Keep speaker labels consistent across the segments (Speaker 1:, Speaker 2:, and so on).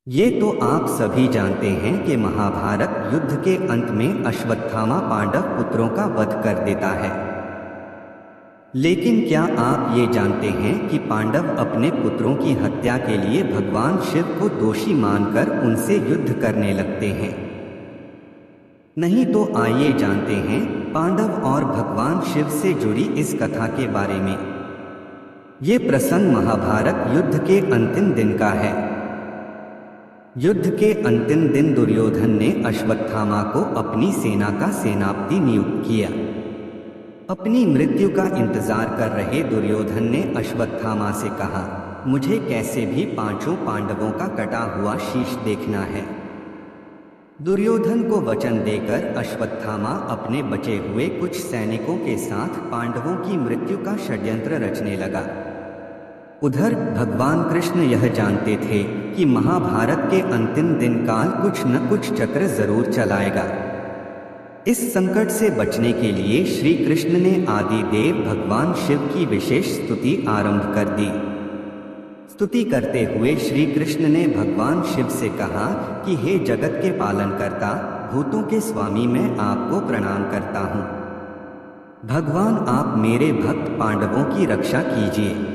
Speaker 1: ये तो आप सभी जानते हैं कि महाभारत युद्ध के अंत में अश्वत्थामा पांडव पुत्रों का वध कर देता है। लेकिन क्या आप ये जानते हैं कि पांडव अपने पुत्रों की हत्या के लिए भगवान शिव को दोषी मानकर उनसे युद्ध करने लगते हैं? नहीं तो आइए जानते हैं पांडव और भगवान शिव से जुड़ी इस कथा के बारे में। ये प्रसंग महाभारत युद्ध के अंतिम दिन का है। युद्ध के अंतिम दिन दुर्योधन ने अश्वत्थामा को अपनी सेना का सेनापति नियुक्त किया। अपनी मृत्यु का इंतजार कर रहे दुर्योधन ने अश्वत्थामा से कहा, मुझे कैसे भी पांचों पांडवों का कटा हुआ शीश देखना है। दुर्योधन को वचन देकर अश्वत्थामा अपने बचे हुए कुछ सैनिकों के साथ पांडवों की मृत्यु का षड्यंत्र रचने लगा। उधर भगवान कृष्ण यह जानते थे कि महाभारत के अंतिम दिन काल कुछ न कुछ चक्र जरूर चलाएगा। इस संकट से बचने के लिए श्री कृष्ण ने आदि देव भगवान शिव की विशेष स्तुति आरंभ कर दी। स्तुति करते हुए श्री कृष्ण ने भगवान शिव से कहा कि हे जगत के पालनकर्ता, भूतों के स्वामी, मैं आपको प्रणाम करता हूँ। भगवान, आप मेरे भक्त पांडवों की रक्षा कीजिए।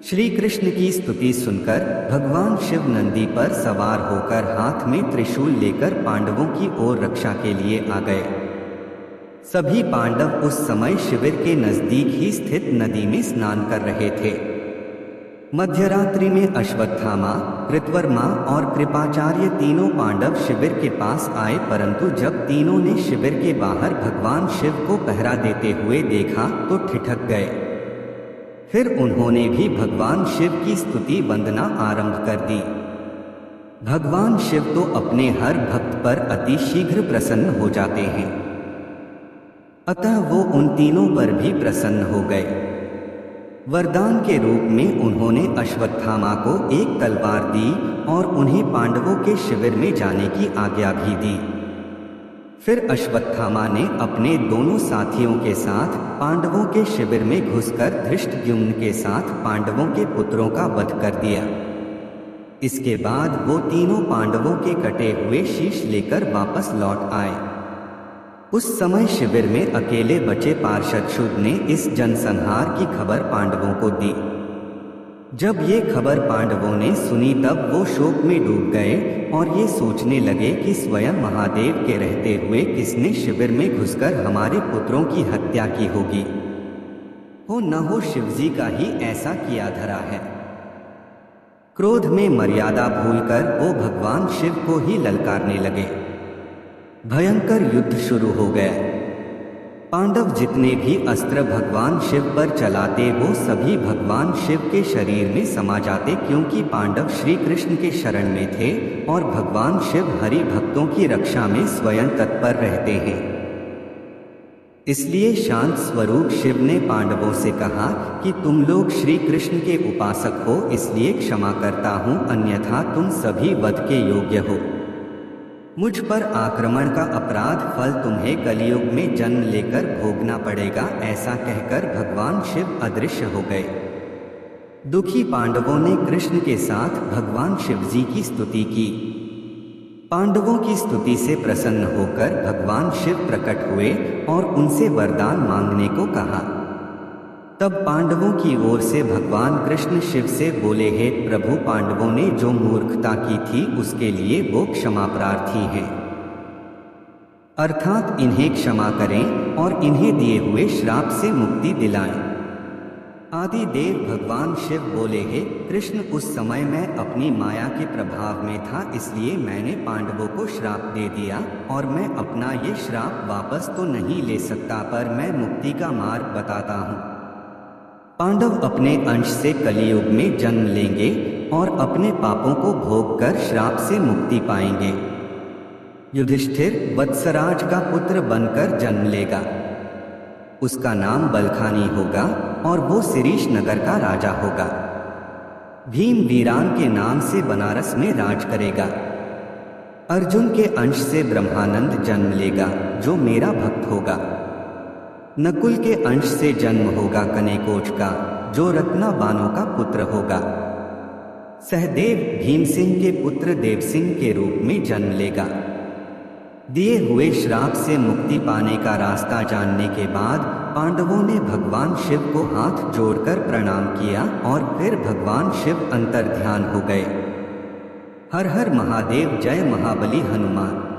Speaker 1: श्री कृष्ण की स्तुति सुनकर भगवान शिव नंदी पर सवार होकर हाथ में त्रिशूल लेकर पांडवों की ओर रक्षा के लिए आ गए। सभी पांडव उस समय शिविर के नजदीक ही स्थित नदी में स्नान कर रहे थे। मध्यरात्रि में अश्वत्थामा, कृतवर्मा और कृपाचार्य तीनों पांडव शिविर के पास आए, परंतु जब तीनों ने शिविर के बाहर भगवान शिव को पहरा देते हुए देखा तो ठिठक गए। फिर उन्होंने भी भगवान शिव की स्तुति वंदना आरंभ कर दी। भगवान शिव तो अपने हर भक्त पर अति शीघ्र प्रसन्न हो जाते हैं, अतः वो उन तीनों पर भी प्रसन्न हो गए। वरदान के रूप में उन्होंने अश्वत्थामा को एक तलवार दी और उन्हें पांडवों के शिविर में जाने की आज्ञा भी दी। फिर अश्वत्थामा ने अपने दोनों साथियों के साथ पांडवों के शिविर में घुसकर धृष्टद्युम्न के साथ पांडवों के पुत्रों का वध कर दिया। इसके बाद वो तीनों पांडवों के कटे हुए शीश लेकर वापस लौट आए। उस समय शिविर में अकेले बचे पार्षद शुद्ध ने इस जनसंहार की खबर पांडवों को दी। जब ये खबर पांडवों ने सुनी तब वो शोक में डूब गए और ये सोचने लगे कि स्वयं महादेव के रहते हुए किसने शिविर में घुसकर हमारे पुत्रों की हत्या की होगी। हो न हो शिवजी का ही ऐसा किया धरा है। क्रोध में मर्यादा भूलकर वो भगवान शिव को ही ललकारने लगे। भयंकर युद्ध शुरू हो गया। पांडव जितने भी अस्त्र भगवान शिव पर चलाते वो सभी भगवान शिव के शरीर में समा जाते, क्योंकि पांडव श्री कृष्ण के शरण में थे और भगवान शिव हरि भक्तों की रक्षा में स्वयं तत्पर रहते हैं। इसलिए शांत स्वरूप शिव ने पांडवों से कहा कि तुम लोग श्री कृष्ण के उपासक हो, इसलिए क्षमा करता हूँ, अन्यथा तुम सभी वध के योग्य हो। मुझ पर आक्रमण का अपराध फल तुम्हें कलियुग में जन्म लेकर भोगना पड़ेगा। ऐसा कहकर भगवान शिव अदृश्य हो गए। दुखी पांडवों ने कृष्ण के साथ भगवान शिवजी की स्तुति की। पांडवों की स्तुति से प्रसन्न होकर भगवान शिव प्रकट हुए और उनसे वरदान मांगने को कहा। तब पांडवों की ओर से भगवान कृष्ण शिव से बोले, हे प्रभु, पांडवों ने जो मूर्खता की थी उसके लिए वो क्षमा प्रार्थी हैं, अर्थात इन्हें क्षमा करें और इन्हें दिए हुए श्राप से मुक्ति दिलाएं। आदि देव भगवान शिव बोले, हे कृष्ण, उस समय मैं अपनी माया के प्रभाव में था, इसलिए मैंने पांडवों को श्राप दे दिया और मैं अपना ये श्राप वापस तो नहीं ले सकता, पर मैं मुक्ति का मार्ग बताता हूँ। पांडव अपने अंश से कलियुग में जन्म लेंगे और अपने पापों को भोग कर श्राप से मुक्ति पाएंगे। युधिष्ठिर वत्सराज का पुत्र बनकर जन्म लेगा। उसका नाम बलखानी होगा और वो शिरीष नगर का राजा होगा। भीम वीरान के नाम से बनारस में राज करेगा। अर्जुन के अंश से ब्रह्मानंद जन्म लेगा, जो मेरा भक्त होगा। नकुल के अंश से जन्म होगा कनेकोच का, जो रत्ना बानों का पुत्र होगा। सहदेव भीमसेन के पुत्र देवसिंह के रूप में जन्म लेगा। दिए हुए श्राप से मुक्ति पाने का रास्ता जानने के बाद पांडवों ने भगवान शिव को हाथ जोड़कर प्रणाम किया और फिर भगवान शिव अंतर्ध्यान हो गए। हर हर महादेव, जय महाबली हनुमान।